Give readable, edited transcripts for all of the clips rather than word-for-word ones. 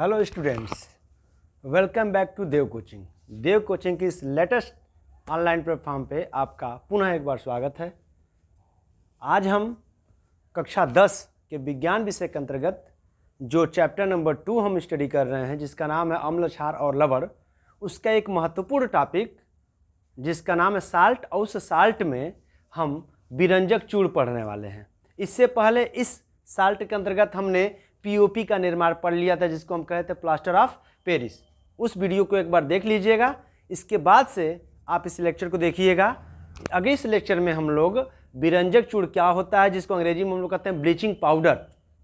Hello students, welcome back to Dev coaching. Dev coaching की इस latest online platform पे आपका पुनः एक बार स्वागत है। आज हम कक्षा 10 के विज्ञान विषय के अंतर्गत जो चैप्टर नंबर 2 हम स्टडी कर रहे हैं, जिसका नाम है अम्ल, क्षार और लवण, उसका एक महत्वपूर्ण टॉपिक जिसका नाम है साल्ट, और उस साल्ट में हम विरंजक चूड़ पढ़ने वाले हैं। इससे पहले इस साल्ट के अंतर्गत हमने पीओपी का निर्माण पढ़ लिया था, जिसको हम कहते हैं प्लास्टर ऑफ पेरिस। उस वीडियो को एक बार देख लीजिएगा, इसके बाद से आप इस लेक्चर को देखिएगा। अगले इस लेक्चर में हम लोग विरंजक चूड़ क्या होता है, जिसको अंग्रेजी में हम लोग कहते हैं ब्लीचिंग पाउडर,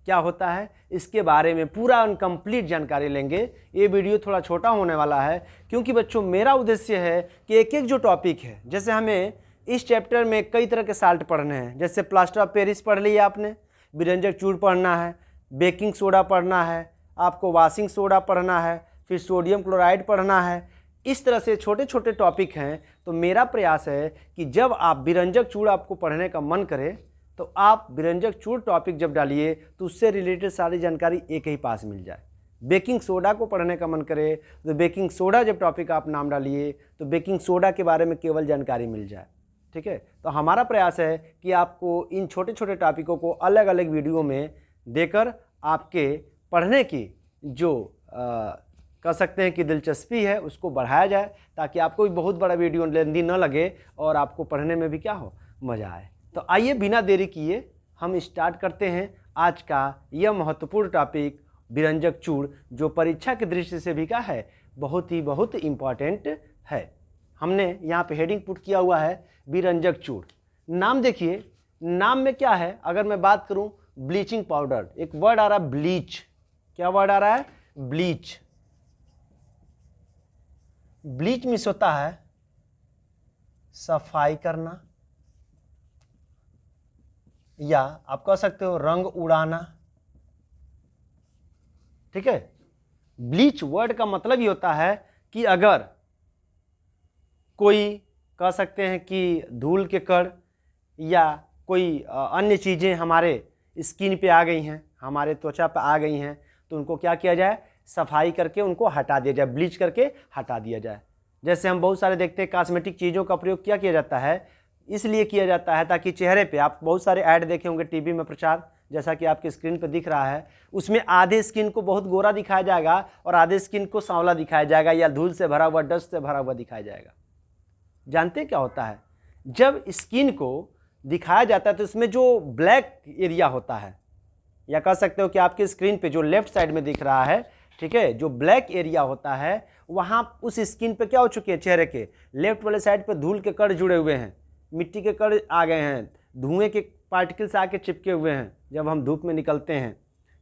क्या होता है, इसके बारे में पूरा अनकम्प्लीट जानकारी लेंगे। ये वीडियो थोड़ा छोटा होने वाला है, क्योंकि बच्चों मेरा उद्देश्य है कि एक एक जो टॉपिक है, जैसे हमें इस चैप्टर में कई तरह के साल्ट पढ़ने हैं। जैसे प्लास्टर ऑफ पेरिस पढ़ लिया आपने, विरंजक चूड़ पढ़ना है, बेकिंग सोडा पढ़ना है, आपको वाशिंग सोडा पढ़ना है, फिर सोडियम क्लोराइड पढ़ना है। इस तरह से छोटे छोटे टॉपिक हैं। तो मेरा प्रयास है कि जब आप विरंजक चूड़ आपको पढ़ने का मन करे, तो आप विरंजक चूड़ टॉपिक जब डालिए तो उससे रिलेटेड सारी जानकारी एक ही पास मिल जाए। बेकिंग सोडा को पढ़ने का मन करे तो बेकिंग सोडा जब टॉपिक आप नाम डालिए तो बेकिंग सोडा के बारे में केवल जानकारी मिल जाए। ठीक है, तो हमारा प्रयास है कि आपको इन छोटे छोटे टॉपिकों को अलग अलग वीडियो में देकर आपके पढ़ने की जो कह सकते हैं कि दिलचस्पी है उसको बढ़ाया जाए, ताकि आपको भी बहुत बड़ा वीडियो लेंदी न लगे और आपको पढ़ने में भी क्या हो, मज़ा आए। तो आइए बिना देरी किए हम स्टार्ट करते हैं आज का यह महत्वपूर्ण टॉपिक विरंजक चूड़, जो परीक्षा की दृष्टि से भी क्या है, बहुत इम्पॉर्टेंट है। हमने यहाँ पे हेडिंग पुट किया हुआ है विरंजक चूड़। नाम देखिए, नाम में क्या है, अगर मैं बात करूँ ब्लीचिंग पाउडर, एक वर्ड आ रहा है ब्लीच। क्या वर्ड आ रहा है? ब्लीच। ब्लीच मीन्स होता है सफाई करना, या आप कह सकते हो रंग उड़ाना। ठीक है, ब्लीच वर्ड का मतलब ही होता है कि अगर कोई कह सकते हैं कि धूल के कण या कोई अन्य चीज़ें हमारे स्किन पे आ गई हैं, हमारे त्वचा पे आ गई हैं, तो उनको क्या किया जाए, सफाई करके उनको हटा दिया जाए, ब्लीच करके हटा दिया जाए। जैसे हम बहुत सारे देखते हैं कॉस्मेटिक चीज़ों का प्रयोग क्या किया जाता है, इसलिए किया जाता है ताकि चेहरे पे, आप बहुत सारे ऐड देखे होंगे टीवी में प्रचार, जैसा कि आपके स्क्रीन पर दिख रहा है, उसमें आधे स्किन को बहुत गोरा दिखाया जाएगा और आधे स्किन को सांवला दिखाया जाएगा, या धूल से भरा हुआ, डस्ट से भरा हुआ दिखाया जाएगा। जानते क्या होता है, जब स्किन को दिखाया जाता है तो इसमें जो ब्लैक एरिया होता है, या कह सकते हो कि आपके स्क्रीन पे जो लेफ्ट साइड में दिख रहा है, ठीक है, जो ब्लैक एरिया होता है, वहाँ उस स्किन पे क्या हो चुके हैं, चेहरे के लेफ्ट वाले साइड पे धूल के कण जुड़े हुए हैं, मिट्टी के कण आ गए हैं, धुएं के पार्टिकल्स आके चिपके हुए हैं जब हम धूप में निकलते हैं।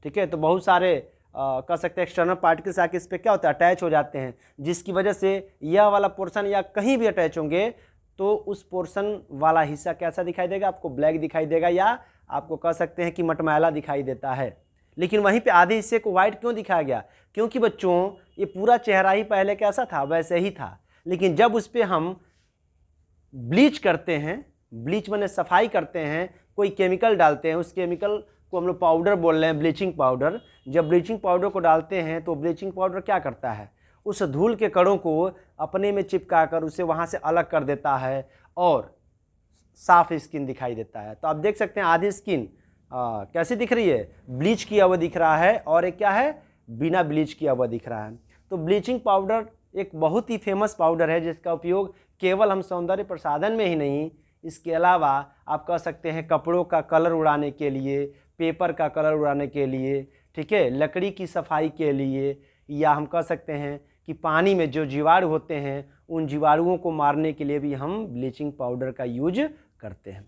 ठीक है, तो बहुत सारे कह सकते हैं एक्सटर्नल पार्टिकल्स आके इस पर क्या होता है, अटैच हो जाते हैं, जिसकी वजह से यह वाला पोर्शन या कहीं भी अटैच होंगे तो उस पोर्शन वाला हिस्सा कैसा दिखाई देगा, आपको ब्लैक दिखाई देगा, या आपको कह सकते हैं कि मटमैला दिखाई देता है। लेकिन वहीं पे आधे हिस्से को वाइट क्यों दिखाया गया, क्योंकि बच्चों ये पूरा चेहरा ही पहले कैसा था, वैसे ही था। लेकिन जब उस पर हम ब्लीच करते हैं, ब्लीच माने सफाई करते हैं, कोई केमिकल डालते हैं, उस केमिकल को हम लोग पाउडर बोल रहे हैं, ब्लीचिंग पाउडर। जब ब्लीचिंग पाउडर को डालते हैं तो ब्लीचिंग पाउडर क्या करता है, उस धूल के कणों को अपने में चिपका कर उसे वहाँ से अलग कर देता है और साफ स्किन दिखाई देता है। तो आप देख सकते हैं आधी स्किन कैसी दिख रही है, ब्लीच किया हुआ दिख रहा है, और एक क्या है, बिना ब्लीच किया हुआ दिख रहा है। तो ब्लीचिंग पाउडर एक बहुत ही फेमस पाउडर है, जिसका उपयोग केवल हम सौंदर्य प्रसाधन में ही नहीं, इसके अलावा आप कह सकते हैं कपड़ों का कलर उड़ाने के लिए, पेपर का कलर उड़ाने के लिए, ठीक है, लकड़ी की सफाई के लिए, या हम कह सकते हैं कि पानी में जो जीवाणु होते हैं उन जीवाणुओं को मारने के लिए भी हम ब्लीचिंग पाउडर का यूज करते हैं।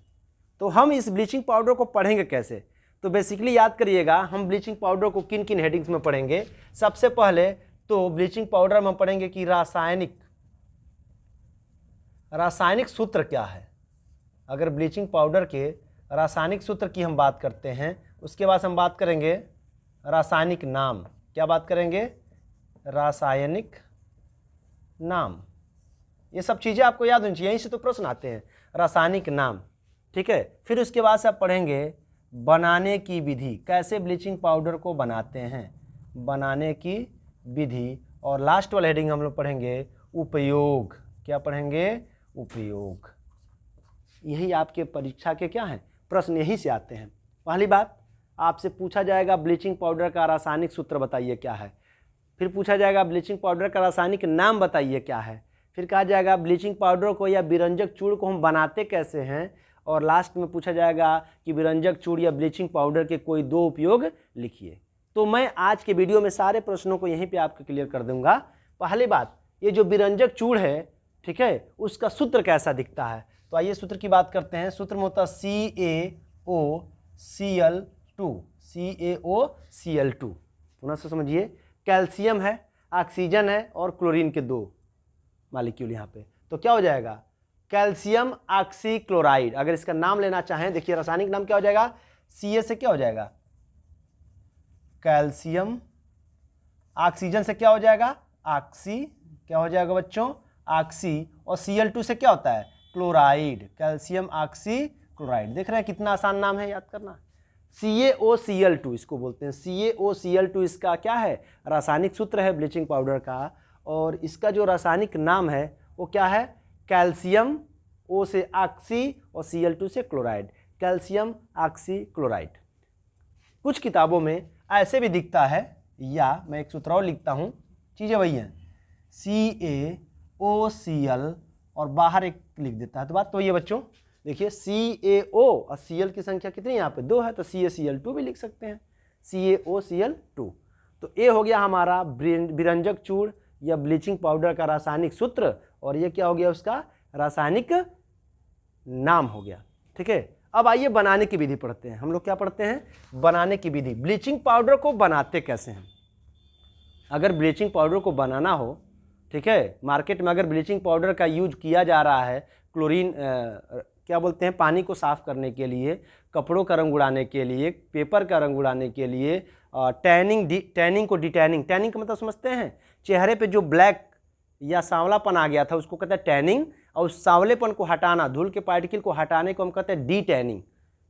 तो हम इस ब्लीचिंग पाउडर को पढ़ेंगे कैसे, तो बेसिकली याद करिएगा, हम ब्लीचिंग पाउडर को किन किन हेडिंग्स में पढ़ेंगे। सबसे पहले तो ब्लीचिंग पाउडर में हम पढ़ेंगे कि रासायनिक सूत्र क्या है। अगर ब्लीचिंग पाउडर के रासायनिक सूत्र की हम बात करते हैं, उसके बाद हम बात करेंगे रासायनिक नाम। क्या बात करेंगे? रासायनिक नाम। ये सब चीज़ें आपको याद होनी चाहिए, यहीं से तो प्रश्न आते हैं, रासायनिक नाम। ठीक है, फिर उसके बाद से आप पढ़ेंगे बनाने की विधि, कैसे ब्लीचिंग पाउडर को बनाते हैं, बनाने की विधि, और लास्ट वाला हेडिंग हम लोग पढ़ेंगे उपयोग। क्या पढ़ेंगे? उपयोग। यही आपके परीक्षा के क्या हैं, प्रश्न यहीं से आते हैं। पहली बात आपसे पूछा जाएगा ब्लीचिंग पाउडर का रासायनिक सूत्र बताइए क्या है। फिर पूछा जाएगा ब्लीचिंग पाउडर का रासायनिक नाम बताइए क्या है। फिर कहा जाएगा ब्लीचिंग पाउडर को या विरंजक चूर्ण को हम बनाते कैसे हैं। और लास्ट में पूछा जाएगा कि विरंजक चूर्ण या ब्लीचिंग पाउडर के कोई 2 उपयोग लिखिए। तो मैं आज के वीडियो में सारे प्रश्नों को यहीं पे आपको क्लियर कर दूंगा। पहली बात, ये जो विरंजक चूर्ण है, ठीक है, उसका सूत्र कैसा दिखता है। तो आइए सूत्र की बात करते हैं। सूत्र में होता है CaOCl2, CaOCl2। पुनः से समझिए, कैल्शियम है, ऑक्सीजन है और क्लोरीन के 2 मॉलिक्यूल यहाँ पे, तो क्या हो जाएगा? Calcium oxychloride. अगर इसका नाम लेना चाहें, देखिए रासायनिक नाम क्या हो जाएगा? Ca से क्या हो जाएगा? कैल्शियम। ऑक्सीजन से क्या हो जाएगा? ऑक्सी। क्या हो जाएगा बच्चों? ऑक्सी। और Cl2 से क्या होता है? क्लोराइड। Calcium oxy chloride. देख रहे हैं कितना आसान नाम है, याद करना। CaOCl2 इसको बोलते हैं। CaOCl2 इसका क्या है? रासायनिक सूत्र है ब्लीचिंग पाउडर का। और इसका जो रासायनिक नाम है वो क्या है? कैल्शियम, O से ऑक्सी और Cl2 से क्लोराइड, कैल्शियम ऑक्सी क्लोराइड। कुछ किताबों में ऐसे भी दिखता है, या मैं एक सूत्र और लिखता हूँ, चीज़ें वही हैं, CaOCl और बाहर एक लिख देता है। तो बात तो ये बच्चों, देखिए CaO और Cl की संख्या कितनी यहाँ पे? 2 है, तो CaCl2 भी लिख सकते हैं, CaOCl2। तो ये हो गया हमारा विरंजक चूर्ण या ब्लीचिंग पाउडर का रासायनिक सूत्र, और ये क्या हो गया? उसका रासायनिक नाम हो गया। ठीक है, अब आइए बनाने की विधि पढ़ते हैं। हम लोग क्या पढ़ते हैं? बनाने की विधि। ब्लीचिंग पाउडर को बनाते कैसे हैं? अगर ब्लीचिंग पाउडर को बनाना हो, ठीक है, मार्केट में अगर ब्लीचिंग पाउडर का यूज किया जा रहा है क्लोरीन क्या बोलते हैं, पानी को साफ़ करने के लिए, कपड़ों का रंग उड़ाने के लिए, पेपर का रंग उड़ाने के लिए, टैनिंग को डिटैनिंग, टैनिंग का मतलब समझते हैं, चेहरे पे जो ब्लैक या सांवलापन आ गया था उसको कहते हैं टैनिंग, और उस सांवलेपन को हटाना, धूल के पार्टिकल को हटाने को हम कहते हैं डी टैनिंग।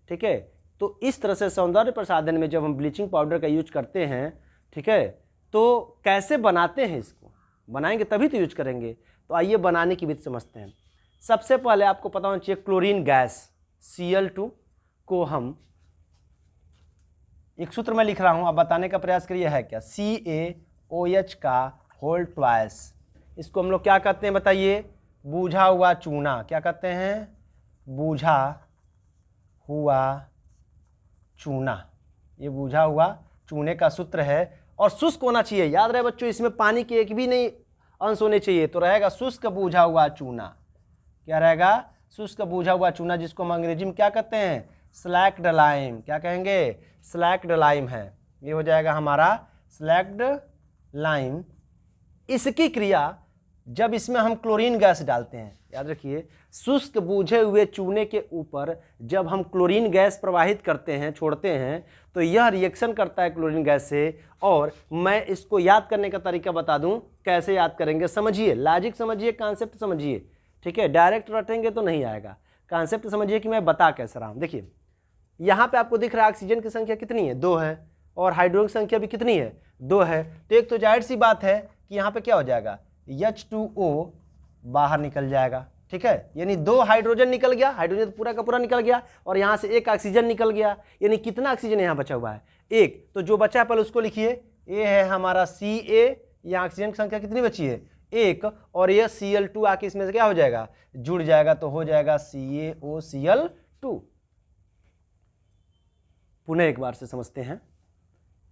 ठीक है, तो इस तरह से सौंदर्य प्रसाधन में जब हम ब्लीचिंग पाउडर का यूज करते हैं, ठीक है, तो कैसे बनाते हैं? इसको बनाएंगे तभी तो यूज करेंगे। तो आइए बनाने की विधि समझते हैं। सबसे पहले आपको पता होना चाहिए क्लोरीन गैस Cl2 को हम, एक सूत्र में लिख रहा हूं, आप बताने का प्रयास करिए है क्या? CaOH का होल ट्वाइस। इसको हम लोग क्या कहते हैं बताइए? बूझा हुआ चूना। क्या कहते हैं? बूझा हुआ चूना। ये बूझा हुआ चूने का सूत्र है, और शुष्क होना चाहिए। याद रहे बच्चों, इसमें पानी के एक भी नहीं अंश होने चाहिए, तो रहेगा शुष्क बूझा हुआ चूना। क्या रहेगा? शुष्क बूझा हुआ चूना, जिसको हम अंग्रेजी में क्या कहते हैं? Slaked lime. क्या कहेंगे? स्लैक्ड लाइम है। ये हो जाएगा हमारा स्लैक्ड लाइम। इसकी क्रिया जब इसमें हम क्लोरीन गैस डालते हैं, याद रखिए, शुष्क बूझे हुए चूने के ऊपर जब हम क्लोरीन गैस प्रवाहित करते हैं, छोड़ते हैं, तो यह रिएक्शन करता है क्लोरीन गैस से। और मैं इसको याद करने का तरीका बता दूं, कैसे याद करेंगे, समझिए, लॉजिक समझिए, कॉन्सेप्ट समझिए। ठीक है, डायरेक्ट रटेंगे तो नहीं आएगा, कॉन्सेप्ट समझिए कि मैं बता कैसे रहा हूं। देखिए यहाँ पे आपको दिख रहा है ऑक्सीजन की संख्या कितनी है? 2 है, और हाइड्रोजन की संख्या भी कितनी है? 2 है। तो एक तो जाहिर सी बात है कि यहाँ पे क्या हो जाएगा? H2O बाहर निकल जाएगा। ठीक है, यानी 2 हाइड्रोजन निकल गया, हाइड्रोजन तो पूरा का पूरा निकल गया, और यहाँ से 1 ऑक्सीजन निकल गया। यानी कितना ऑक्सीजन यहाँ बचा हुआ है? 1। तो जो बचा है पहले उसको लिखिए, ये है हमारा Ca। यहाँ ऑक्सीजन की संख्या कितनी बची है? 1। और यह Cl2 आके इसमें से क्या हो जाएगा? जुड़ जाएगा, तो हो जाएगा CaOCl2। पुनः एक बार से समझते हैं।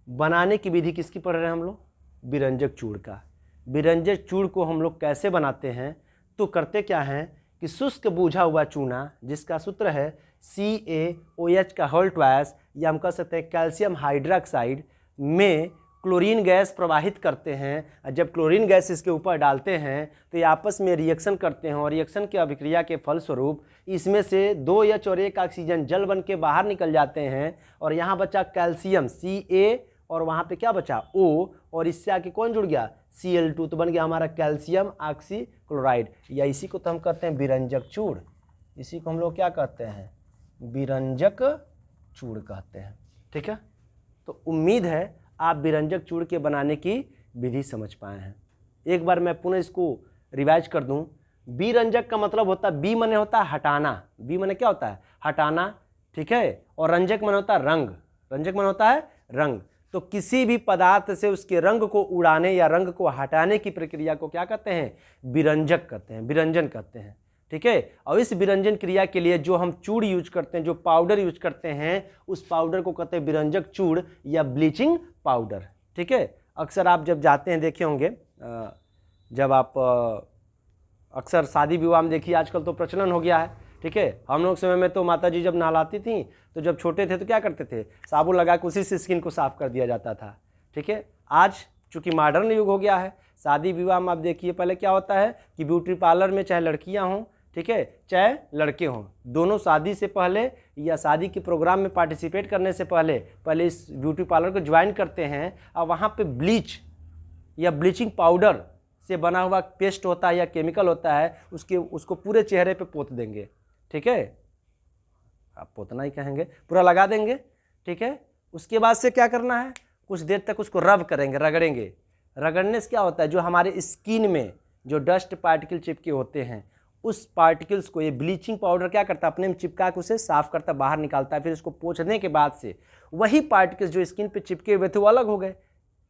बनाने की विधि किसकी पढ़ रहे हैं हम लोग? विरंजक चूर्ण का। विरंजक चूर्ण को हम लोग कैसे बनाते हैं? तो करते क्या हैं कि शुष्क बूझा हुआ चूना, जिसका सूत्र है CaOH का होल ट्वाइस, या हम कह सकते हैं कैल्शियम हाइड्रोक्साइड, में क्लोरीन गैस प्रवाहित करते हैं। जब क्लोरीन गैस इसके ऊपर डालते हैं तो ये आपस में रिएक्शन करते हैं, और रिएक्शन की अभिक्रिया के फलस्वरूप इसमें से 2H और 1 ऑक्सीजन जल बन के बाहर निकल जाते हैं, और यहाँ बचा कैल्शियम Ca, और वहाँ पे क्या बचा? O, और इससे आके कौन जुड़ गया? Cl2, तो बन गया हमारा कैल्शियम ऑक्सी क्लोराइड, या इसी को तो हम कहते हैं विरंजक चूर्ण। इसी को हम लोग क्या कहते हैं? विरंजक चूर्ण कहते हैं। ठीक है, तो उम्मीद है आप विरंजक चूर्ण के बनाने की विधि समझ पाए हैं। एक बार मैं पुनः इसको रिवाइज कर दूं। विरंजक का मतलब होता है, बी मने होता है हटाना, बी मने क्या होता है हटाना, ठीक है, और रंजक मन होता है रंग, रंजक मन होता है रंग। तो किसी भी पदार्थ से उसके रंग को उड़ाने या रंग को हटाने की प्रक्रिया को क्या कहते हैं, विरंजक कहते हैं, विरंजन कहते हैं, ठीक है। और इस विरंजन क्रिया के लिए जो हम चूड़ यूज करते हैं, जो पाउडर यूज करते हैं, उस पाउडर को कहते हैं विरंजक चूड़ या ब्लीचिंग पाउडर, ठीक है। अक्सर आप जब जाते हैं देखे होंगे, जब आप अक्सर शादी विवाह में देखिए, आजकल तो प्रचलन हो गया है, ठीक है। हम लोग समय में तो माता जी जब नहलाती थी तो जब छोटे थे तो क्या करते थे, साबुन लगा के उसी से स्किन को साफ कर दिया जाता था, ठीक है। आज चूंकि मॉडर्न युग हो गया है, शादी विवाह में आप देखिए पहले क्या होता है कि ब्यूटी पार्लर में चाहे लड़कियां हों, ठीक है, चाहे लड़के हों, दोनों शादी से पहले या शादी के प्रोग्राम में पार्टिसिपेट करने से पहले इस ब्यूटी पार्लर को ज्वाइन करते हैं और वहाँ पे ब्लीच या ब्लीचिंग पाउडर से बना हुआ पेस्ट होता है या केमिकल होता है, उसको पूरे चेहरे पे पोत देंगे, ठीक है, आप पोतना ही कहेंगे, पूरा लगा देंगे, ठीक है। उसके बाद से क्या करना है, कुछ देर तक उसको रब करेंगे, रगड़ेंगे। रगड़ने से क्या होता है, जो हमारे स्किन में जो डस्ट पार्टिकल चिपके होते हैं, उस पार्टिकल्स को ये ब्लीचिंग पाउडर क्या करता है, अपने में चिपका के उसे साफ करता, बाहर निकालता है। फिर उसको पोंछने के बाद से वही पार्टिकल्स जो स्किन पे चिपके हुए थे वो अलग हो गए।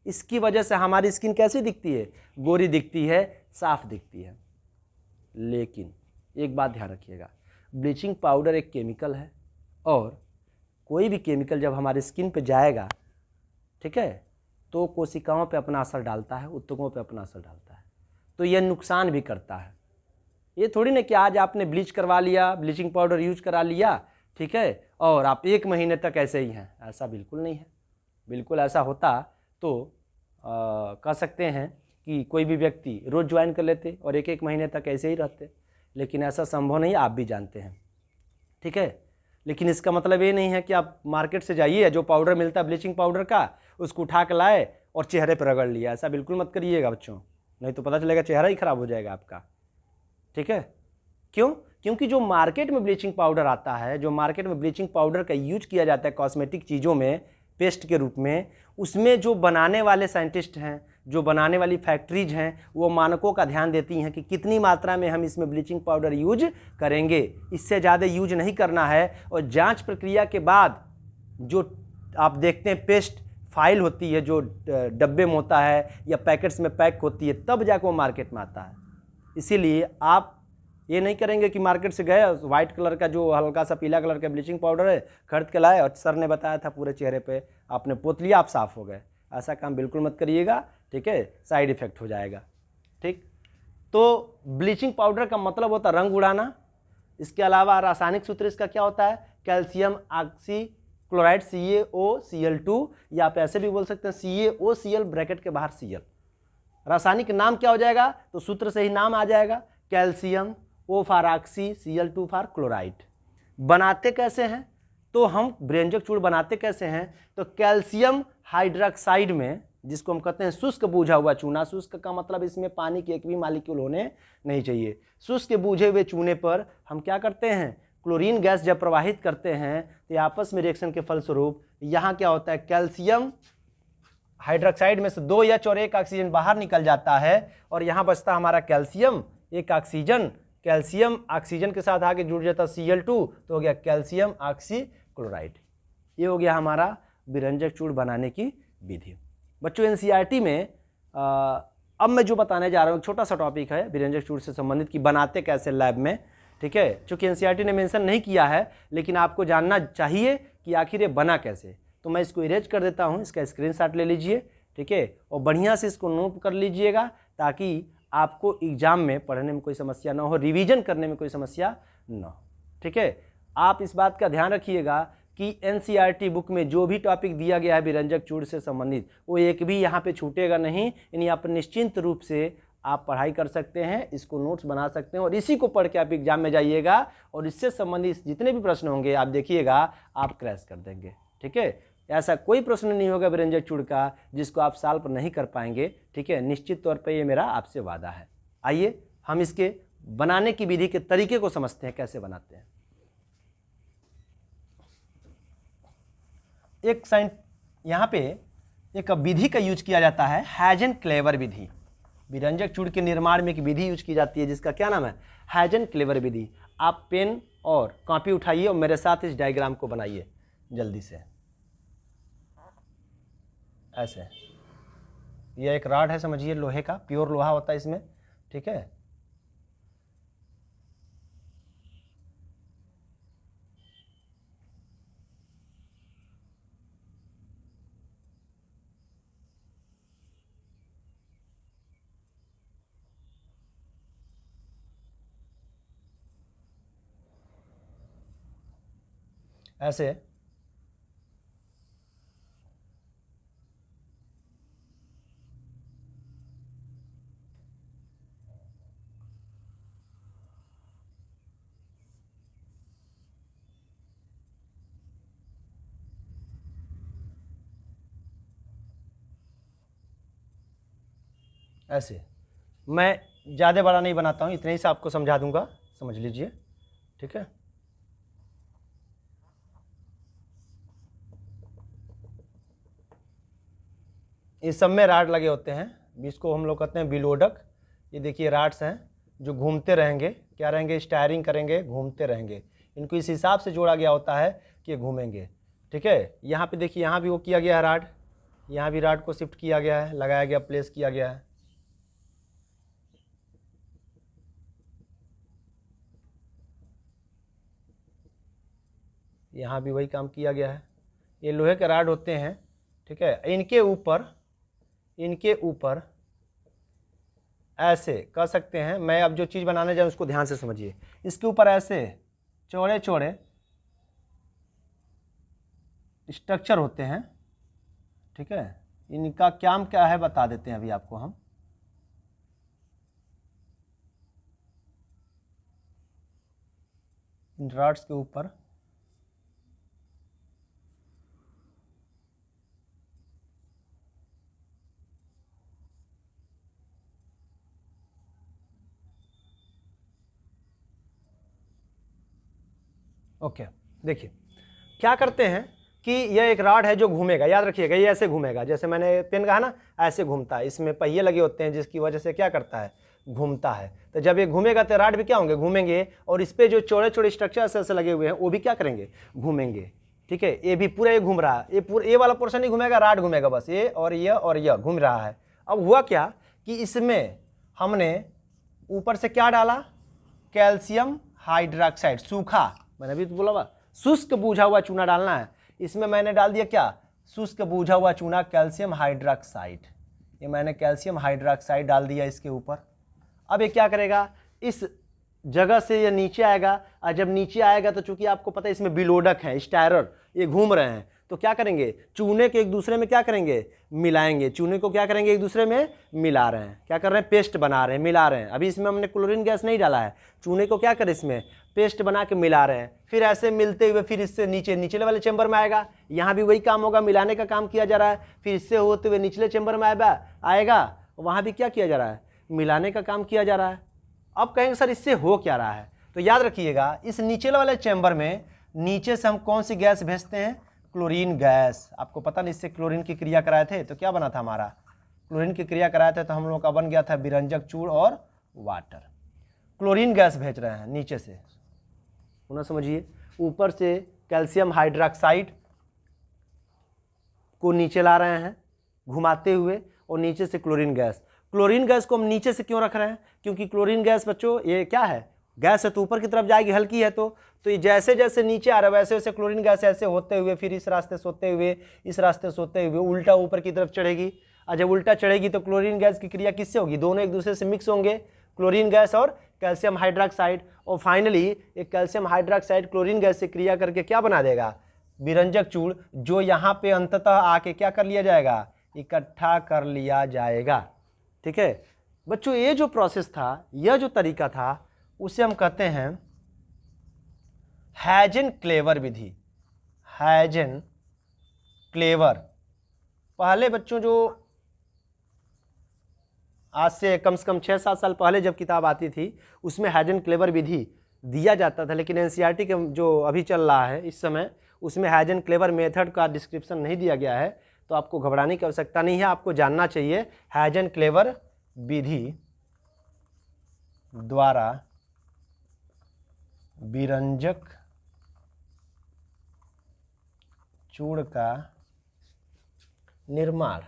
इसकी वजह से हमारी स्किन कैसी दिखती है, गोरी दिखती है, साफ दिखती है। लेकिन एक बात ध्यान रखिएगा, ब्लीचिंग पाउडर एक केमिकल है और कोई भी केमिकल जब हमारे स्किन पे जाएगा, ठीक है, तो कोशिकाओं पे अपना असर डालता है, ऊतकों पे अपना असर डालता है, तो यह नुकसान भी करता है। ये थोड़ी ना कि आज आपने ब्लीच करवा लिया, ब्लीचिंग पाउडर यूज करा लिया, ठीक है, और आप 1 महीने तक ऐसे ही हैं, ऐसा बिल्कुल नहीं है। बिल्कुल ऐसा होता तो कह सकते हैं कि कोई भी व्यक्ति रोज़ ज्वाइन कर लेते और 1-1 महीने तक ऐसे ही रहते, लेकिन ऐसा संभव नहीं, आप भी जानते हैं, ठीक है। लेकिन इसका मतलब ये नहीं है कि आप मार्केट से जाइए, जो पाउडर मिलता है ब्लीचिंग पाउडर का, उसको उठा के लाए और चेहरे पर रगड़ लिया, ऐसा बिल्कुल मत करिएगा बच्चों, नहीं तो पता चलेगा चेहरा ही खराब हो जाएगा आपका, ठीक है। क्यों? क्योंकि जो मार्केट में ब्लीचिंग पाउडर आता है, जो मार्केट में ब्लीचिंग पाउडर का यूज किया जाता है कॉस्मेटिक चीज़ों में पेस्ट के रूप में, उसमें जो बनाने वाले साइंटिस्ट हैं, जो बनाने वाली फैक्ट्रीज हैं, वो मानकों का ध्यान देती हैं कि कितनी मात्रा में हम इसमें ब्लीचिंग पाउडर यूज करेंगे, इससे ज़्यादा यूज नहीं करना है। और जांच प्रक्रिया के बाद जो आप देखते हैं पेस्ट फाइल होती है, जो डब्बे में होता है या पैकेट्स में पैक होती है, तब जाकर वो मार्केट में आता है। इसीलिए आप ये नहीं करेंगे कि मार्केट से गए, वाइट कलर का जो हल्का सा पीला कलर का ब्लीचिंग पाउडर है खरीद के लाए और सर ने बताया था पूरे चेहरे पे आपने पोत लिया, आप साफ़ हो गए। ऐसा काम बिल्कुल मत करिएगा, ठीक है, साइड इफ़ेक्ट हो जाएगा, ठीक। तो ब्लीचिंग पाउडर का मतलब होता है रंग उड़ाना। इसके अलावा रासायनिक सूत्र इसका क्या होता है, कैल्शियम ऑक्सीक्लोराइड CaOCl2, या आप ऐसे भी बोल सकते हैं CaOCl ब्रैकेट के बाहर Cl। रासायनिक नाम क्या हो जाएगा, तो सूत्र से ही नाम आ जाएगा, calcium O for oxy, Cl2 for chloride. बनाते कैसे हैं, तो हम विरंजक चूड़ बनाते कैसे हैं, तो कैल्शियम हाइड्रोक्साइड में, जिसको हम कहते हैं शुष्क बूझा हुआ चूना, शुष्क का मतलब इसमें पानी के एक भी मालिक्यूल होने नहीं चाहिए, शुष्क बूझे हुए चूने पर हम क्या करते हैं, क्लोरीन गैस जब प्रवाहित करते हैं तो आपस में रिएक्शन के फलस्वरूप यहाँ क्या होता है, कैल्शियम हाइड्रोक्साइड में से 2 H और 1 ऑक्सीजन बाहर निकल जाता है और यहाँ बचता हमारा कैल्शियम, 1 ऑक्सीजन, कैल्शियम ऑक्सीजन के साथ आके जुड़ जाता Cl2, तो हो गया कैल्शियम ऑक्सीक्लोराइड। ये हो गया हमारा विरंजक चूड़ बनाने की विधि। बच्चों NCERT में अब मैं जो बताने जा रहा हूँ छोटा सा टॉपिक है विरंजक चूड़ से संबंधित, कि बनाते कैसे लैब में, ठीक है। चूँकि NCERT ने मेंशन नहीं किया है, लेकिन आपको जानना चाहिए कि आखिर ये बना कैसे। तो मैं इसको इरेज कर देता हूँ, इसका स्क्रीनशॉट ले लीजिए, ठीक है, और बढ़िया से इसको नोट कर लीजिएगा ताकि आपको एग्जाम में पढ़ने में कोई समस्या ना हो, रिवीजन करने में कोई समस्या ना हो, ठीक है। आप इस बात का ध्यान रखिएगा कि NCERT बुक में जो भी टॉपिक दिया गया है विरंजक चूड़ से संबंधित, वो एक भी यहाँ पे छूटेगा नहीं, यानी आप निश्चिंत रूप से आप पढ़ाई कर सकते हैं, इसको नोट्स बना सकते हैं और इसी को पढ़ के आप एग्जाम में जाइएगा और इससे संबंधित जितने भी प्रश्न होंगे आप देखिएगा आप क्रैश कर देंगे, ठीक है। ऐसा कोई प्रश्न नहीं होगा विरंजक चूड़ का जिसको आप साल पर नहीं कर पाएंगे, ठीक है, निश्चित तौर पे ये मेरा आपसे वादा है। आइए हम इसके बनाने की विधि के तरीके को समझते हैं, कैसे बनाते हैं। एक यहाँ पे एक विधि का यूज किया जाता है, हैजन क्लेवर विधि। विरंजक चूड़ के निर्माण में एक विधि यूज की जाती है जिसका क्या नाम है, हैजन क्लेवर विधि। आप पेन और कॉपी उठाइए और मेरे साथ इस डायग्राम को बनाइए जल्दी से। ऐसे ये एक रॉड है, समझिए, लोहे का, प्योर लोहा होता है इसमें, ठीक है। ऐसे ऐसे मैं ज़्यादा बड़ा नहीं बनाता हूँ, इतने ही से आपको समझा दूंगा, समझ लीजिए, ठीक है। इस सब में राड लगे होते हैं, जिसको हम लोग कहते हैं बिलोडक। ये देखिए राड्स हैं जो घूमते रहेंगे, क्या रहेंगे, स्टायरिंग करेंगे, घूमते रहेंगे। इनको इस हिसाब से जोड़ा गया होता है कि ये घूमेंगे, ठीक है। यहाँ पे देखिए, यहाँ भी वो किया गया है राड, यहाँ भी राड को शिफ्ट किया गया है, लगाया गया, प्लेस किया गया है। यहाँ भी वही काम किया गया है। ये लोहे के राड होते हैं, ठीक है। इनके ऊपर ऐसे कह सकते हैं, मैं अब जो चीज़ बनाने जाऊँ उसको ध्यान से समझिए। इसके ऊपर ऐसे चौड़े चौड़े स्ट्रक्चर होते हैं, ठीक है। इनका काम क्या है बता देते हैं अभी आपको हम। इन रॉड्स के ऊपर ओके, देखिए क्या करते हैं कि यह एक रॉड है जो घूमेगा, याद रखिएगा, ये ऐसे घूमेगा, जैसे मैंने पेन कहा ना, ऐसे घूमता है। इसमें पहिए लगे होते हैं जिसकी वजह से क्या करता है, घूमता है। तो जब ये घूमेगा तो रॉड भी क्या होंगे, घूमेंगे, और इस पर जो चौड़े चौड़े स्ट्रक्चर ऐसे लगे हुए हैं वो भी क्या करेंगे, घूमेंगे, ठीक है। ये भी पूरा ये घूम रहा है, ये पूरा ये वाला पोर्शन नहीं घूमेगा, रॉड घूमेगा बस, ये और यह घूम रहा है। अब हुआ क्या कि इसमें हमने ऊपर से क्या डाला, कैल्शियम हाइड्रोक्साइड, सूखा, मैंने अभी तो बोला शुष्क बूझा हुआ चूना डालना है। इसमें मैंने डाल दिया क्या, शुष्क बूझा हुआ चूना, कैल्शियम हाइड्रोक्साइड। ये मैंने कैल्शियम हाइड्रोक्साइड डाल दिया इसके ऊपर। अब ये क्या करेगा, इस जगह से ये नीचे आएगा, और जब नीचे आएगा तो चूंकि आपको पता है इसमें बिलोडक है, स्टायरर, ये घूम रहे हैं, तो क्या करेंगे, चूने के एक दूसरे में क्या करेंगे, मिलाएंगे। चूने को क्या करेंगे, एक दूसरे में मिला रहे हैं, क्या कर रहे हैं, पेस्ट बना रहे हैं, मिला रहे हैं। अभी इसमें हमने क्लोरीन गैस नहीं डाला है, चूने को क्या करें, इसमें पेस्ट बना के मिला रहे हैं। फिर ऐसे मिलते हुए फिर इससे नीचे वाले चैम्बर में आएगा, यहाँ भी वही काम होगा, मिलाने का काम किया जा रहा है। फिर इससे होते हुए निचले चैम्बर में आएगा, वहाँ भी क्या किया जा रहा है, मिलाने का काम किया जा रहा है। अब कहेंगे सर इससे हो क्या रहा है, तो याद रखिएगा, इस नीचे वाले चैम्बर में नीचे से हम कौन सी गैस भेजते हैं, क्लोरीन गैस। आपको पता नहीं, इससे क्लोरीन की क्रिया कराए थे तो क्या बना था हमारा, क्लोरीन की क्रिया कराए थे तो हम लोग का बन गया था विरंजक चूड़ और वाटर। क्लोरीन गैस भेज रहे हैं नीचे से, पुनः समझिए, ऊपर से कैल्शियम हाइड्रोक्साइड को नीचे ला रहे हैं घुमाते हुए, और नीचे से क्लोरीन गैस। क्लोरीन गैस को हम नीचे से क्यों रख रहे हैं, क्योंकि क्लोरीन गैस बच्चों ये क्या है, गैस है तो ऊपर की तरफ जाएगी, हल्की है तो ये जैसे जैसे नीचे आ रहा है वैसे वैसे क्लोरीन गैस ऐसे होते हुए फिर इस रास्ते से होते हुए, इस रास्ते से होते हुए उल्टा ऊपर की तरफ चढ़ेगी। और जब उल्टा चढ़ेगी तो क्लोरीन गैस की क्रिया किससे होगी, दोनों एक दूसरे से मिक्स होंगे, क्लोरीन गैस और कैल्शियम हाइड्रोक्साइड। और फाइनली एक कैल्शियम हाइड्रोक्साइड क्लोरीन गैस से क्रिया करके क्या बना देगा, विरंजक चूड़, जो यहाँ पे अंततः आके क्या कर लिया जाएगा, इकट्ठा कर लिया जाएगा, ठीक है बच्चों। ये जो प्रोसेस था, यह जो तरीका था, उसे हम कहते हैं हैजन क्लेवर विधि। हैजन क्लेवर, पहले बच्चों जो आज से कम 6-7 साल पहले जब किताब आती थी उसमें हैजन क्लेवर विधि दिया जाता था, लेकिन एनसीईआरटी के जो अभी चल रहा है इस समय, उसमें हैजन क्लेवर मेथड का डिस्क्रिप्शन नहीं दिया गया है। तो आपको घबराने की आवश्यकता नहीं है। आपको जानना चाहिए हाइजेन-क्लेवर विधि द्वारा विरंजक चूर्ण का निर्माण।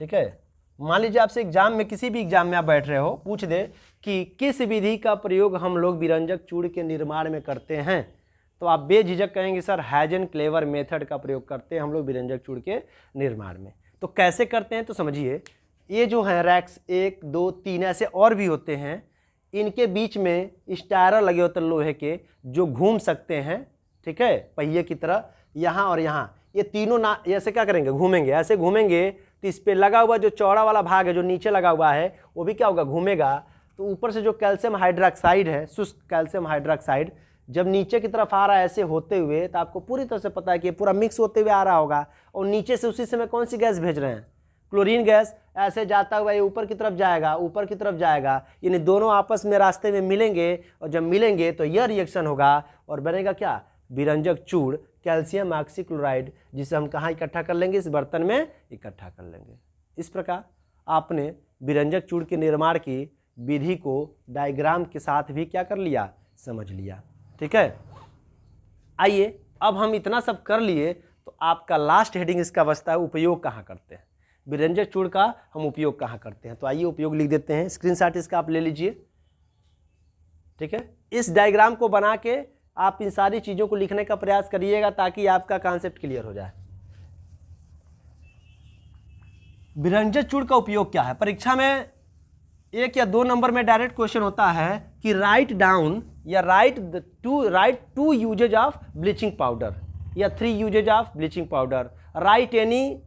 ठीक है, मान लीजिए आपसे एग्जाम में, किसी भी एग्जाम में आप बैठ रहे हो, पूछ दे कि किस विधि का प्रयोग हम लोग विरंजक चूर्ण के निर्माण में करते हैं, तो आप बेझिझक कहेंगे सर हाइजेन-क्लेवर मेथड का प्रयोग करते हैं हम लोग विरंजक चूर्ण के निर्माण में। तो कैसे करते हैं, तो समझिए, ये जो है रैक्स 1 2 3 ऐसे और भी होते हैं, इनके बीच में स्टायरर लगे होते हैं लोहे के, जो घूम सकते हैं। ठीक है, पहिए की तरह यहाँ और यहाँ, ये तीनों ना ऐसे क्या करेंगे, घूमेंगे। ऐसे घूमेंगे तो इस पर लगा हुआ जो चौड़ा वाला भाग है, जो नीचे लगा हुआ है, वो भी क्या होगा, घूमेगा। तो ऊपर से जो कैल्शियम हाइड्रोक्साइड है, शुष्क कैल्शियम हाइड्रोक्साइड, जब नीचे की तरफ आ रहा है ऐसे होते हुए, तो आपको पूरी तरह से पता है कि पूरा मिक्स होते हुए आ रहा होगा। और नीचे से उसी समय कौन सी गैस भेज रहे हैं, क्लोरीन गैस। ऐसे जाता हुआ ये ऊपर की तरफ जाएगा, ऊपर की तरफ जाएगा, यानी दोनों आपस में रास्ते में मिलेंगे, और जब मिलेंगे तो यह रिएक्शन होगा और बनेगा क्या, विरंजक चूर्ण कैल्शियम ऑक्सीक्लोराइड, जिसे हम कहाँ इकट्ठा कर लेंगे, इस बर्तन में इकट्ठा कर लेंगे। इस प्रकार आपने विरंजक चूर्ण के निर्माण की विधि को डायग्राम के साथ भी क्या कर लिया, समझ लिया। ठीक है, आइए अब हम इतना सब कर लिए, तो आपका लास्ट हेडिंग इसका बचता है, उपयोग कहाँ करते हैं, विरंजक चूर्ण का हम उपयोग कहाँ करते हैं। तो आइए उपयोग लिख देते हैं, स्क्रीनशॉट इसका आप ले लीजिए। ठीक है, इस डायग्राम को बना के आप इन सारी चीज़ों को लिखने का प्रयास करिएगा, ताकि आपका कॉन्सेप्ट क्लियर हो जाए। विरंजक चूर्ण का उपयोग क्या है, परीक्षा में 1 या 2 नंबर में डायरेक्ट क्वेश्चन होता है कि राइट डाउन या write two uses of bleaching powder या 3 uses of bleaching powder, write any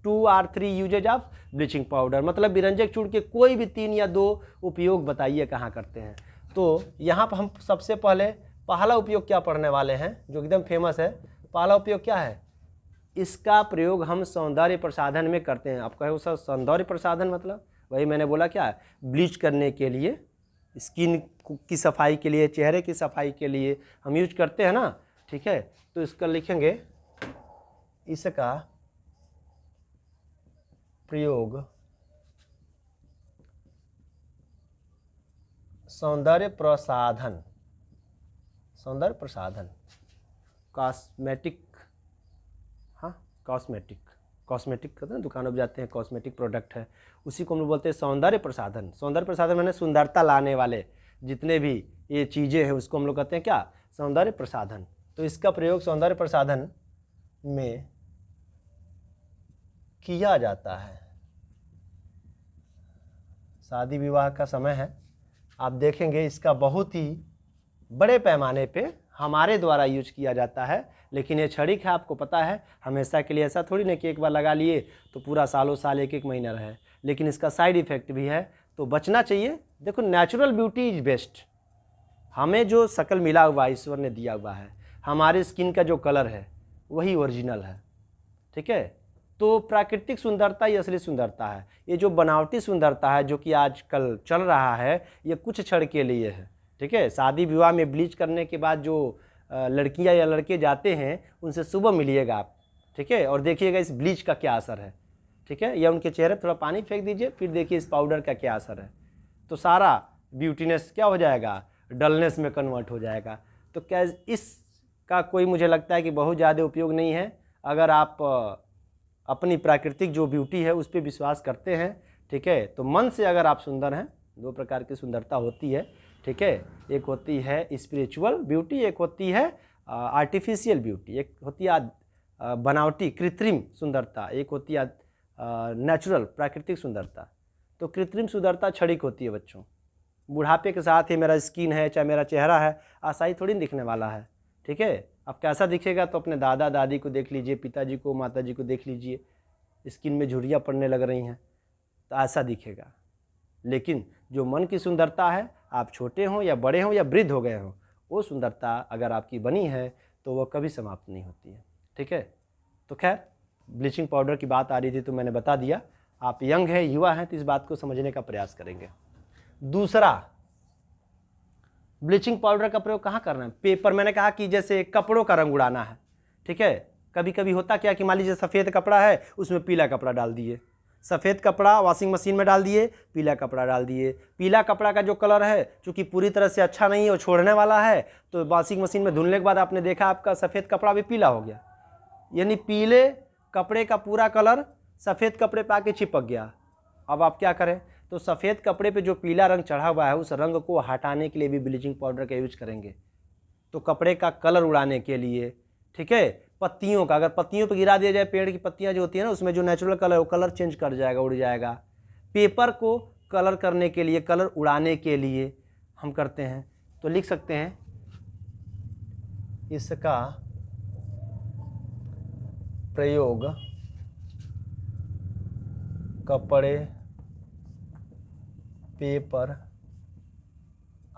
2 और 3 यूजेज ऑफ ब्लीचिंग पाउडर। मतलब विरंजक चूर्ण के कोई भी 3 या 2 उपयोग बताइए कहाँ करते हैं। तो यहाँ पर हम सबसे पहले पहला उपयोग क्या पढ़ने वाले हैं, जो एकदम फेमस है। पहला उपयोग क्या है, इसका प्रयोग हम सौंदर्य प्रसाधन में करते हैं। आप कहे सर सौंदर्य प्रसाधन मतलब, वही मैंने बोला क्या है, ब्लीच करने के लिए, स्किन की सफाई के लिए, चेहरे की सफाई के लिए हम यूज करते हैं ना। ठीक है, तो इसका लिखेंगे, इसका प्रयोग सौंदर्य प्रसाधन, सौंदर्य प्रसाधन, कॉस्मेटिक, हाँ कॉस्मेटिक कहते हैं, दुकानों पर जाते हैं, कॉस्मेटिक प्रोडक्ट है, उसी को हम लोग बोलते हैं सौंदर्य प्रसाधन। सौंदर्य प्रसाधन मैंने सुंदरता लाने वाले जितने भी ये चीज़ें हैं, उसको हम लोग कहते हैं क्या, सौंदर्य प्रसाधन। तो इसका प्रयोग सौंदर्य प्रसाधन में किया जाता है। शादी विवाह का समय है, आप देखेंगे इसका बहुत ही बड़े पैमाने पे हमारे द्वारा यूज किया जाता है। लेकिन ये क्षणिक है, आपको पता है, हमेशा के लिए ऐसा थोड़ी ना कि एक बार लगा लिए तो पूरा सालों साल 1-1 महीना रहे। लेकिन इसका साइड इफ़ेक्ट भी है, तो बचना चाहिए। देखो नेचुरल ब्यूटी इज बेस्ट। हमें जो शक्ल मिला हुआ है, ईश्वर ने दिया हुआ है, हमारे स्किन का जो कलर है वही ओरिजिनल है। ठीक है, तो प्राकृतिक सुंदरता ही असली सुंदरता है। ये जो बनावटी सुंदरता है जो कि आजकल चल रहा है, ये कुछ क्षण के लिए है। ठीक है, शादी विवाह में ब्लीच करने के बाद जो लड़कियां या लड़के जाते हैं, उनसे सुबह मिलिएगा आप। ठीक है, और देखिएगा इस ब्लीच का क्या असर है। ठीक है, या उनके चेहरे पर थोड़ा पानी फेंक दीजिए, फिर देखिए इस पाउडर का क्या असर है। तो सारा ब्यूटीनेस क्या हो जाएगा, डलनेस में कन्वर्ट हो जाएगा। तो क्या इसका कोई, मुझे लगता है कि बहुत ज़्यादा उपयोग नहीं है। अगर आप अपनी प्राकृतिक जो ब्यूटी है उस पर विश्वास करते हैं, ठीक है, तो मन से अगर आप सुंदर हैं, 2 प्रकार की सुंदरता होती है। ठीक है, एक होती है स्पिरिचुअल ब्यूटी, एक होती है आर्टिफिशियल ब्यूटी, एक होती है बनावटी कृत्रिम सुंदरता, एक होती है नेचुरल प्राकृतिक सुंदरता। तो कृत्रिम सुंदरता क्षणिक होती है बच्चों, बुढ़ापे के साथ ही मेरा स्किन है, चाहे मेरा चेहरा है, आसाई थोड़ी दिखने वाला है। ठीक है, अब कैसा दिखेगा, तो अपने दादा दादी को देख लीजिए, पिताजी को, माताजी को देख लीजिए, स्किन में झुर्रियाँ पड़ने लग रही हैं, तो ऐसा दिखेगा। लेकिन जो मन की सुंदरता है, आप छोटे हों या बड़े हों या वृद्ध हो गए हों, वो सुंदरता अगर आपकी बनी है तो वो कभी समाप्त नहीं होती है। ठीक है, तो खैर ब्लीचिंग पाउडर की बात आ रही थी तो मैंने बता दिया। आप यंग हैं, युवा हैं, तो इस बात को समझने का प्रयास करेंगे। दूसरा, ब्लीचिंग पाउडर का प्रयोग कहाँ करना है, पेपर, मैंने कहा कि जैसे कपड़ों का रंग उड़ाना है। ठीक है, कभी कभी होता क्या कि मान लीजिए सफ़ेद कपड़ा है, उसमें पीला कपड़ा डाल दिए, सफ़ेद कपड़ा वॉशिंग मशीन में डाल दिए, पीला कपड़ा डाल दिए। पीला कपड़ा का जो कलर है चूँकि पूरी तरह से अच्छा नहीं है, वो छोड़ने वाला है, तो वॉशिंग मशीन में धुलने के बाद आपने देखा आपका सफ़ेद कपड़ा भी पीला हो गया, यानी पीले कपड़े का पूरा कलर सफ़ेद कपड़े पे आके चिपक गया। अब आप क्या करें, तो सफ़ेद कपड़े पे जो पीला रंग चढ़ा हुआ है उस रंग को हटाने के लिए भी ब्लीचिंग पाउडर का यूज करेंगे। तो कपड़े का कलर उड़ाने के लिए, ठीक है, पत्तियों का, अगर पत्तियों पे गिरा दिया जाए, पेड़ की पत्तियां जो होती है ना, उसमें जो नेचुरल कलर है वो कलर चेंज कर जाएगा, उड़ जाएगा। पेपर को कलर करने के लिए, कलर उड़ाने के लिए हम करते हैं। तो लिख सकते हैं इसका प्रयोग कपड़े, पेपर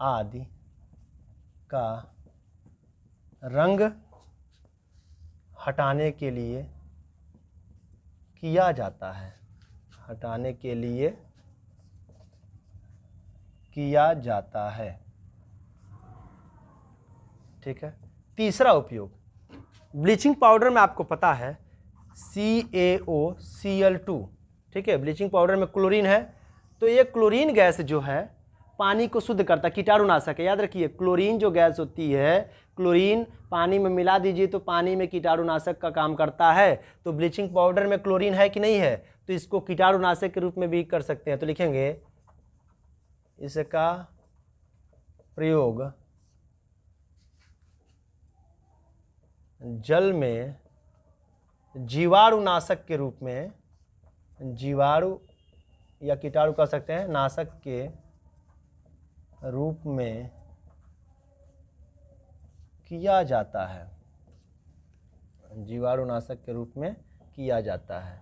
आदि का रंग हटाने के लिए किया जाता है, हटाने के लिए किया जाता है। ठीक है। तीसरा उपयोग, ब्लीचिंग पाउडर में आपको पता है CaOCl2, ठीक है, ब्लीचिंग पाउडर में क्लोरीन है, तो ये क्लोरीन गैस जो है पानी को शुद्ध करता है, कीटाणुनाशक है। याद रखिए, क्लोरीन जो गैस होती है, क्लोरीन पानी में मिला दीजिए तो पानी में कीटाणुनाशक का काम करता है। तो ब्लीचिंग पाउडर में क्लोरीन है कि नहीं है, तो इसको कीटाणुनाशक के रूप में भी कर सकते हैं। तो लिखेंगे इसका प्रयोग जल में जीवाणुनाशक के रूप में, जीवाणु या कीटाणु कह सकते हैं, नाशक के रूप में किया जाता है, जीवाणुनाशक के रूप में किया जाता है।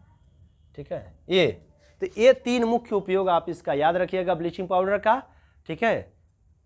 ठीक है, ये तीन मुख्य उपयोग आप इसका याद रखिएगा ब्लीचिंग पाउडर का। ठीक है,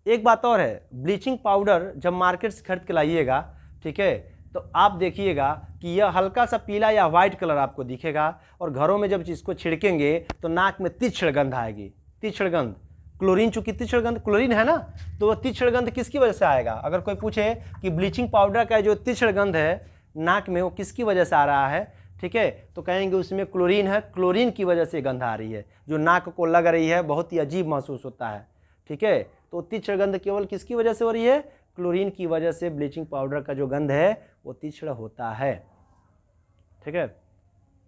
एक बात और है, ब्लीचिंग पाउडर जब मार्केट से खरीद के लाइएगा, ठीक है, तो आप देखिएगा कि यह हल्का सा पीला या वाइट कलर आपको दिखेगा, और घरों में जब इसको छिड़केंगे तो नाक में तीक्ष्ण गंध आएगी, तीक्ष्ण गंध। क्लोरीन, चूंकि तीक्ष्ण गंध क्लोरीन है ना, तो वह तीक्ष्ण गंध किसकी वजह से आएगा? अगर कोई पूछे कि ब्लीचिंग पाउडर का जो तीक्ष्ण गंध है नाक में वो किसकी वजह से आ रहा है, ठीक है, तो कहेंगे उसमें क्लोरीन है, क्लोरीन की वजह से गंध आ रही है, जो नाक को लग रही है, बहुत ही अजीब महसूस होता है। ठीक है, तो तीक्ष्ण गंध केवल किसकी वजह से हो रही है? क्लोरीन की वजह से ब्लीचिंग पाउडर का जो गंध है वो तीक्ष्ण होता है। ठीक है,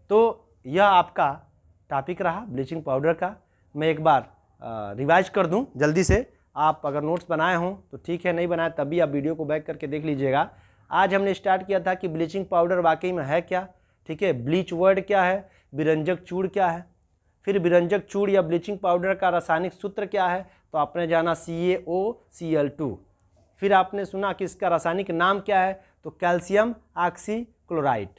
तो यह आपका टॉपिक रहा ब्लीचिंग पाउडर का। मैं एक बार रिवाइज कर दूं जल्दी से, आप अगर नोट्स बनाए हों तो ठीक है, नहीं बनाए तब भी आप वीडियो को बैक करके देख लीजिएगा। आज हमने स्टार्ट किया था कि ब्लीचिंग पाउडर वाकई में है क्या, ठीक है, ब्लीच वर्ड क्या है, विरंजक चूड़ क्या है, फिर विरंजक चूड़ या ब्लीचिंग पाउडर का रासायनिक सूत्र क्या है, तो आपने जाना CaOCl2। फिर आपने सुना कि इसका रासायनिक नाम क्या है, तो कैल्शियम ऑक्सीक्लोराइड।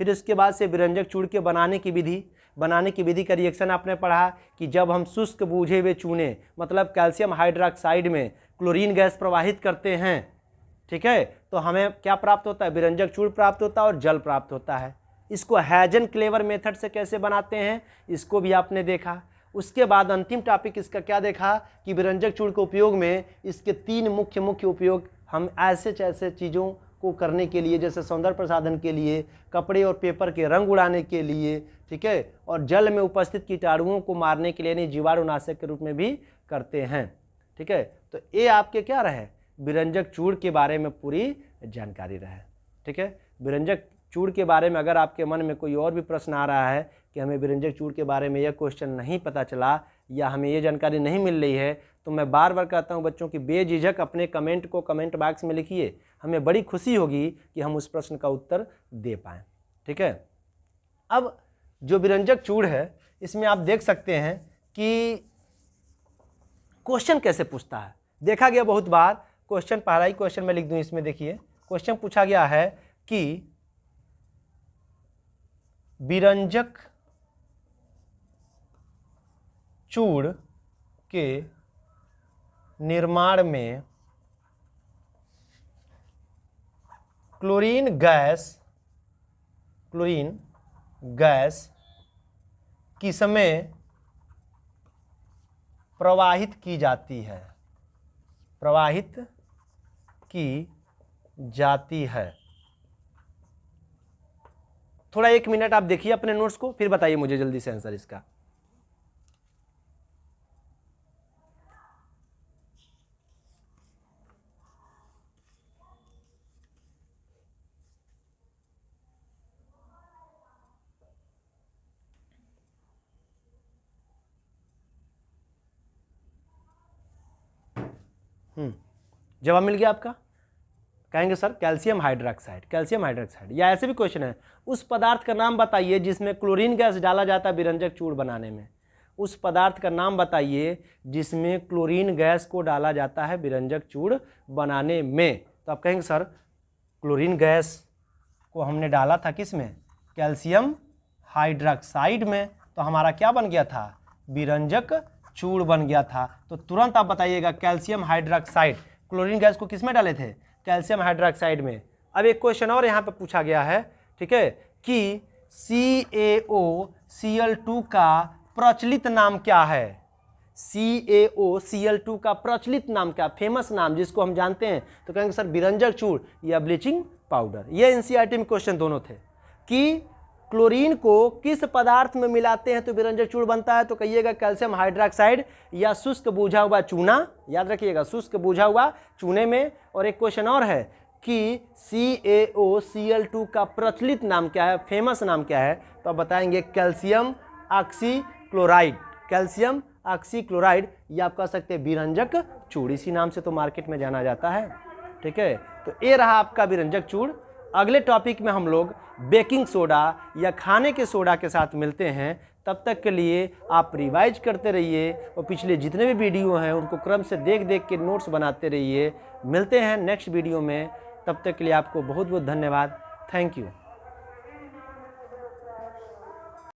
फिर इसके बाद से विरंजक चूड़ के बनाने की विधि का रिएक्शन आपने पढ़ा कि जब हम शुष्क बूझे हुए चूने, मतलब कैल्शियम हाइड्रोक्साइड में क्लोरीन गैस प्रवाहित करते हैं, ठीक है, तो हमें क्या प्राप्त होता है? विरंजक चूड़ प्राप्त होता है और जल प्राप्त होता है। इसको हैजन-क्लेवर मेथड से कैसे बनाते हैं, इसको भी आपने देखा। उसके बाद अंतिम टॉपिक इसका क्या देखा कि विरंजक चूड़ के उपयोग में इसके तीन मुख्य उपयोग हम ऐसे चीज़ों को करने के लिए, जैसे सौंदर्य प्रसाधन के लिए, कपड़े और पेपर के रंग उड़ाने के लिए, ठीक है, और जल में उपस्थित कीटाणुओं को मारने के लिए, यानी जीवाणुनाशक के रूप में भी करते हैं। ठीक है, तो ये आपके क्या रहे? विरंजक चूड़ के बारे में पूरी जानकारी रहे। ठीक है, विरंजक चूड़ के बारे में अगर आपके मन में कोई और भी प्रश्न आ रहा है कि हमें विरंजक चूड़ के बारे में यह क्वेश्चन नहीं पता चला या हमें ये जानकारी नहीं मिल रही है, तो मैं बार बार कहता हूं बच्चों की बेझिझक अपने कमेंट को कमेंट बॉक्स में लिखिए, हमें बड़ी खुशी होगी कि हम उस प्रश्न का उत्तर दे पाएँ। ठीक है, अब जो विरंजक चूड़ है इसमें आप देख सकते हैं कि क्वेश्चन कैसे पूछता है। देखा गया बहुत बार क्वेश्चन, पहला ही क्वेश्चन मैं लिख दूं इसमें, देखिए क्वेश्चन पूछा गया है कि विरंजक चूड़ के निर्माण में क्लोरीन गैस किसमें प्रवाहित की जाती है, प्रवाहित की जाती है। थोड़ा 1 मिनट आप देखिए अपने नोट्स को, फिर बताइए मुझे जल्दी से आंसर इसका। जवाब मिल गया आपका? कहेंगे sir calcium hydroxide, calcium hydroxide. या ऐसे भी क्वेश्चन है, उस पदार्थ का नाम बताइए जिसमें क्लोरीन गैस डाला जाता है विरंजक चूर्ण बनाने में। उस पदार्थ का नाम बताइए जिसमें क्लोरीन गैस को डाला जाता है विरंजक चूर्ण बनाने में। तो आप कहेंगे सर क्लोरीन गैस को हमने डाला था किस में? कैल्शियम हाइड्रोक्साइड में। तो हमारा क्या बन गया था? विरंजक चूर्ण बन गया था। तो तुरंत आप बताइएगा कैल्शियम हाइड्रोक्साइड, क्लोरीन गैस को किस में डाले थे? कैल्शियम हाइड्रोक्साइड में। अब एक क्वेश्चन और यहाँ पे पूछा गया है, ठीक है, कि CaOCl2 का प्रचलित नाम क्या है? CaOCl2 का प्रचलित नाम क्या, फेमस नाम जिसको हम जानते हैं? तो कहेंगे सर विरंजक चूर्ण या ब्लीचिंग पाउडर। ये एनसीईआरटी में क्वेश्चन दोनों थे कि क्लोरीन को किस पदार्थ में मिलाते हैं तो विरंजक चूर्ण बनता है? तो कहिएगा कैल्शियम हाइड्रोक्साइड या शुष्क बूझा हुआ चूना, याद रखिएगा शुष्क बूझा हुआ चूने में। और एक क्वेश्चन और है कि CaOCl2 का प्रचलित नाम क्या है, फेमस नाम क्या है? तो आप बताएंगे कैल्शियम ऑक्सीक्लोराइड, कैल्शियम ऑक्सीक्लोराइड, या आप कह सकते हैं विरंजक चूर्ण, इसी नाम से तो मार्केट में जाना जाता है। ठीक है, तो ये रहा आपका विरंजक चूर्ण। अगले टॉपिक में हम लोग बेकिंग सोडा या खाने के सोडा के साथ मिलते हैं। तब तक के लिए आप रिवाइज करते रहिए और पिछले जितने भी वीडियो हैं उनको क्रम से देख देख के नोट्स बनाते रहिए। मिलते हैं नेक्स्ट वीडियो में, तब तक के लिए आपको बहुत बहुत धन्यवाद। Thank you.